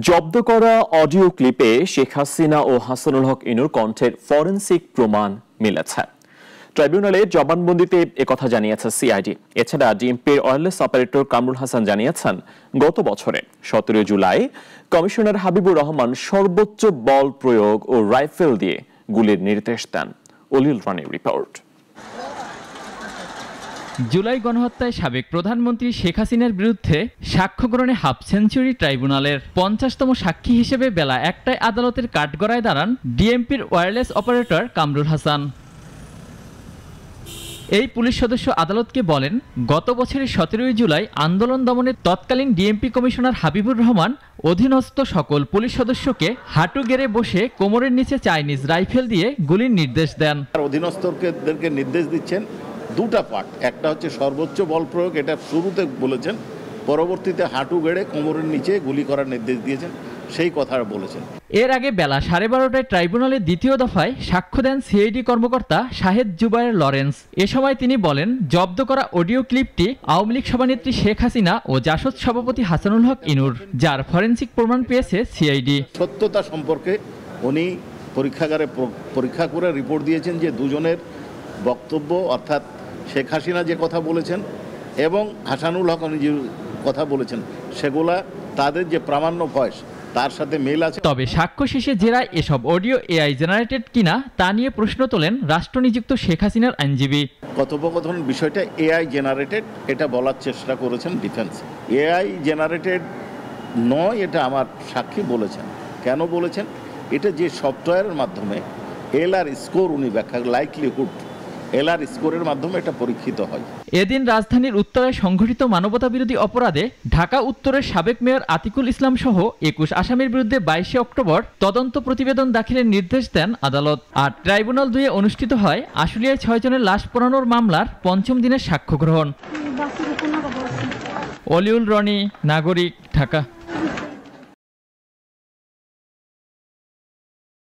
জব্দ করা অডিও ক্লিপে শেখ হাসিনা ও হাসানুল হক ইনুর কণ্ঠের ফরেনসিক প্রমাণ মিলেছে। ট্রাইব্যুনালে জবানবন্দিতে একথা জানিয়েছে সিআইডি। এছাড়া ডিএমপির ওয়্যারলেস অপারেটর কামরুল হাসান জানিয়েছেন, গত বছরে 17 জুলাই কমিশনার হাবিবুর রহমান সর্বোচ্চ বল প্রয়োগ ও রাইফেল দিয়ে গুলির নির্দেশ দেন। অলিউল রানীর রিপোর্ট। জুলাই গণহত্যায় সাবেক প্রধানমন্ত্রী শেখ হাসিনার বিরুদ্ধে সাক্ষ্য গ্রহণে হাফ সেঞ্চুরি ট্রাইব্যুনালের 50তম সাক্ষী হিসেবে বেলা 1টায় আদালতের কাঠগড়ায় দাঁড়ান ডিএমপির ওয়্যারলেস অপারেটর কামরুল হাসান। এই পুলিশ সদস্য আদালতকে বলেন, গত বছরের 17 জুলাই আন্দোলন দমনে তৎকালীন ডিএমপি কমিশনার হাবিবুর রহমান অধীনস্থ সকল পুলিশ সদস্যকে হাঁটু গেড়ে বসে কোমরের নিচে চাইনিজ রাইফেল দিয়ে গুলির নির্দেশ দেন। অধীনস্থদেরকে নির্দেশ দিচ্ছেন দুটা পার্ট, একটা হচ্ছে সর্বোচ্চ বল প্রয়োগ, এটা শুরুতে বলেছেন, পরবর্তীতে হাঁটু গেড়ে কোমরের নিচে গুলি করার নির্দেশ দিয়েছেন, সেই কথা বলেছেন। এর আগে বেলা 12:30টায় ট্রাইব্যুনালের দ্বিতীয় দফায় সাক্ষ্য দেন সিআইডি কর্মকর্তা শাহেদ জুবায়ের লরেন্স। এ সময় তিনি বলেন, জব্দ করা অডিও ক্লিপটি আওয়ামী লীগ সভানেত্রী শেখ হাসিনা ও জাসদ সভাপতি হাসানুল হক ইনুর, যার ফরেনসিক প্রমাণ পেয়েছে সিআইডি। সত্যতা সম্পর্কে উনি পরীক্ষাগারে পরীক্ষা করে রিপোর্ট দিয়েছেন যে দুজনের বক্তব্য, অর্থাৎ শেখ হাসিনা যে কথা বলেছেন এবং হাসানুল হক উনি যে কথা বলেছেন, সেগুলা তাদের যে প্রামাণ্য ভয়েস তার সাথে মিল আছে। তবে সাক্ষ্য শেষে জেরায় এসব অডিও এআই জেনারেটেড কিনা তা নিয়ে প্রশ্ন তোলেন রাষ্ট্রনিযুক্ত শেখ হাসিনার আইনজীবী। কথোপকথন বিষয়টা এআই জেনারেটেড এটা বলার চেষ্টা করেছেন ডিফেন্স। এআই জেনারেটেড নয়, এটা আমার সাক্ষী বলেছেন। কেন বলেছেন? এটা যে সফটওয়্যারের মাধ্যমে এলআর স্কোর উনি ব্যাখ্যা, লাইকলিহুড এলআর স্কোরের মাধ্যমে এটা পরীক্ষিত হয়। এদিন রাজধানীর উত্তরায় সংঘটিত মানবতাবিরোধী অপরাধে ঢাকা উত্তরের সাবেক মেয়র আতিকুল ইসলাম সহ 21 আসামির বিরুদ্ধে 22 অক্টোবর তদন্ত প্রতিবেদন দাখিলের নির্দেশ দেন আদালত। আর ট্রাইব্যুনাল 2-এ অনুষ্ঠিত হয় আশুলিয়ায় 6 জনের লাশ পোড়ানোর মামলার 5ম দিনের সাক্ষ্য গ্রহণ। অলিউল রনি, নাগরিক, ঢাকা।